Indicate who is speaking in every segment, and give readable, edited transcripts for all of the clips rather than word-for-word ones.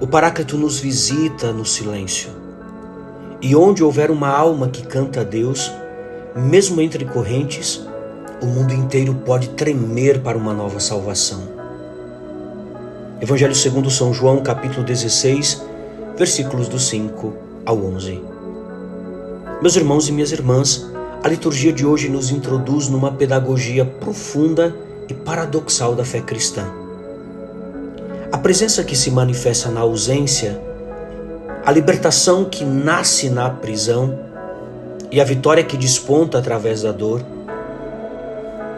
Speaker 1: O Paráclito nos visita no silêncio. E onde houver uma alma que canta a Deus, mesmo entre correntes, o mundo inteiro pode tremer para uma nova salvação. Evangelho segundo São João, capítulo 16, versículos do 5 ao 11. Meus irmãos e minhas irmãs, a liturgia de hoje nos introduz numa pedagogia profunda e paradoxal da fé cristã. A presença que se manifesta na ausência, a libertação que nasce na prisão e a vitória que desponta através da dor,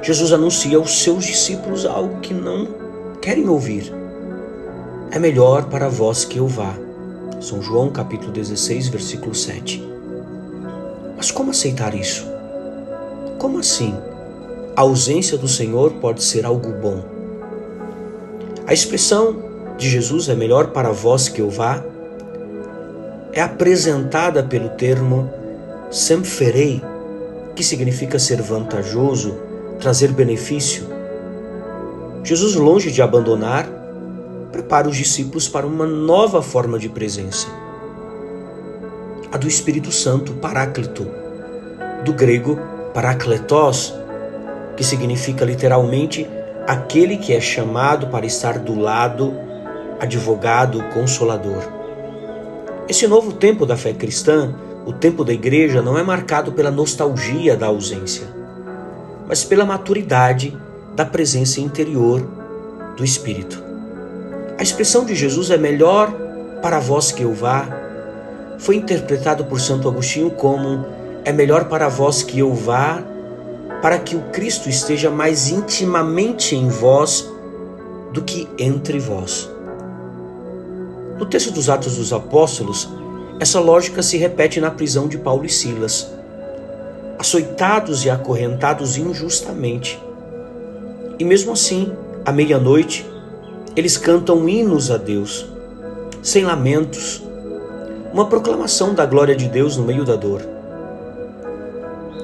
Speaker 1: Jesus anuncia aos seus discípulos algo que não querem ouvir. É melhor para vós que eu vá. São João capítulo 16, versículo 7. Mas como aceitar isso? Como assim? A ausência do Senhor pode ser algo bom. A expressão de Jesus, é melhor para vós que eu vá, é apresentada pelo termo semperei, que significa ser vantajoso, trazer benefício. Jesus, longe de abandonar, prepara os discípulos para uma nova forma de presença. A do Espírito Santo, Paráclito, do grego parakletos, que significa literalmente aquele que é chamado para estar do lado, advogado, consolador. Esse novo tempo da fé cristã, o tempo da igreja, não é marcado pela nostalgia da ausência, mas pela maturidade da presença interior do Espírito. A expressão de Jesus, é melhor para vós que eu vá, foi interpretado por Santo Agostinho como é melhor para vós que eu vá, para que o Cristo esteja mais intimamente em vós do que entre vós. No texto dos Atos dos Apóstolos, essa lógica se repete na prisão de Paulo e Silas, açoitados e acorrentados injustamente. E mesmo assim, à meia-noite, eles cantam hinos a Deus, sem lamentos, uma proclamação da glória de Deus no meio da dor.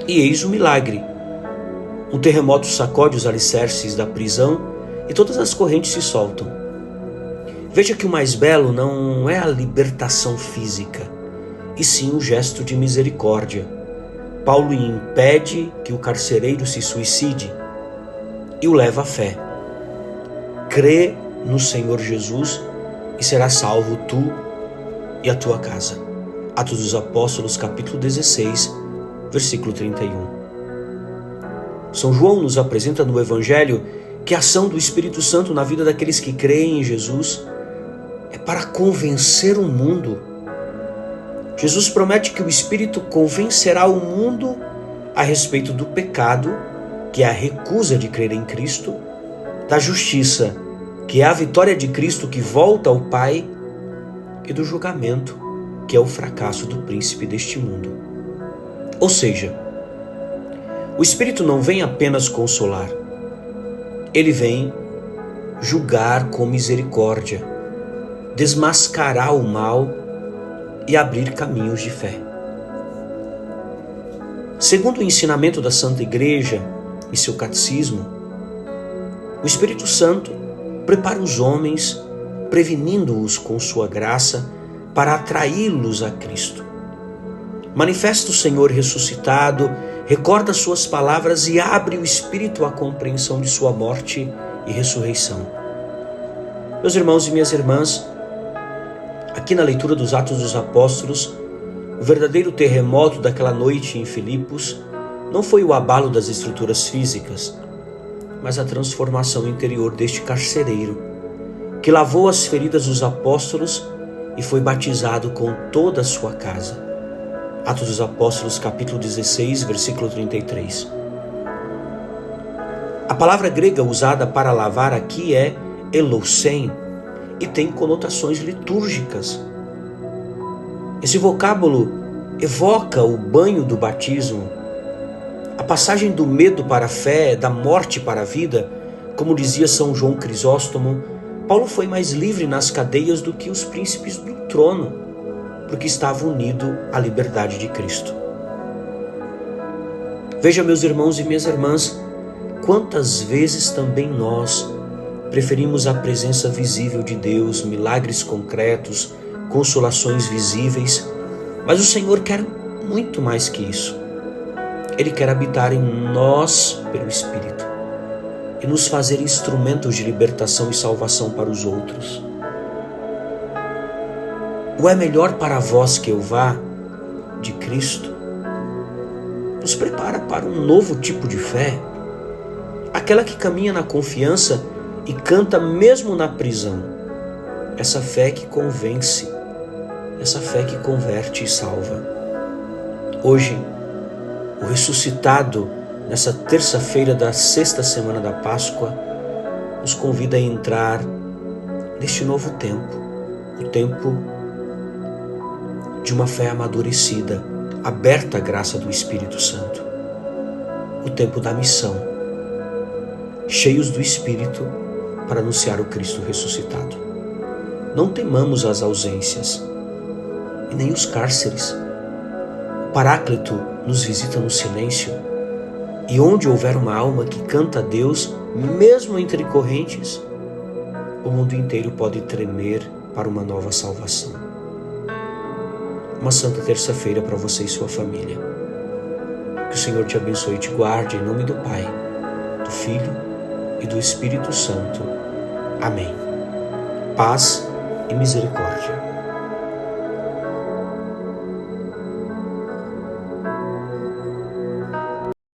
Speaker 1: E eis o milagre. Um terremoto sacode os alicerces da prisão e todas as correntes se soltam. Veja que o mais belo não é a libertação física, e sim o gesto de misericórdia. Paulo impede que o carcereiro se suicide e o leva à fé. Crê no Senhor Jesus e serás salvo tu e a tua casa. Atos dos Apóstolos, capítulo 16, versículo 31. São João nos apresenta no Evangelho que a ação do Espírito Santo na vida daqueles que creem em Jesus é para convencer o mundo. Jesus promete que o Espírito convencerá o mundo a respeito do pecado, que é a recusa de crer em Cristo, da justiça, que é a vitória de Cristo que volta ao Pai, e do julgamento, que é o fracasso do príncipe deste mundo. Ou seja, o Espírito não vem apenas consolar, ele vem julgar com misericórdia, desmascarar o mal e abrir caminhos de fé. Segundo o ensinamento da Santa Igreja e seu catecismo, o Espírito Santo prepara os homens, prevenindo-os com sua graça para atraí-los a Cristo. Manifesta o Senhor ressuscitado, recorda suas palavras e abre o espírito à compreensão de sua morte e ressurreição. Meus irmãos e minhas irmãs, aqui na leitura dos Atos dos Apóstolos, o verdadeiro terremoto daquela noite em Filipos não foi o abalo das estruturas físicas, mas a transformação interior deste carcereiro, que lavou as feridas dos apóstolos e foi batizado com toda a sua casa. Atos dos Apóstolos, capítulo 16, versículo 33. A palavra grega usada para lavar aqui é elousen e tem conotações litúrgicas. Esse vocábulo evoca o banho do batismo, a passagem do medo para a fé, da morte para a vida. Como dizia São João Crisóstomo, Paulo foi mais livre nas cadeias do que os príncipes do trono, porque estava unido à liberdade de Cristo. Veja, meus irmãos e minhas irmãs, quantas vezes também nós Preferimos a presença visível de Deus, milagres concretos, consolações visíveis, mas o Senhor quer muito mais que isso. Ele quer habitar em nós pelo Espírito e nos fazer instrumentos de libertação e salvação para os outros. O é melhor para vós que eu vá, de Cristo, nos prepara para um novo tipo de fé, aquela que caminha na confiança e canta mesmo na prisão. Essa fé que convence, essa fé que converte e salva. Hoje, o ressuscitado, nessa terça-feira da sexta semana da Páscoa, nos convida a entrar neste novo tempo, o tempo de uma fé amadurecida, aberta à graça do Espírito Santo, o tempo da missão, cheios do Espírito para anunciar o Cristo ressuscitado. Não temamos as ausências e nem os cárceres. O Paráclito nos visita no silêncio, e onde houver uma alma que canta a Deus, mesmo entre correntes, o mundo inteiro pode tremer para uma nova salvação. Uma santa terça-feira para você e sua família. Que o Senhor te abençoe e te guarde, em nome do Pai, do Filho e do Espírito Santo. Amém. Paz e misericórdia.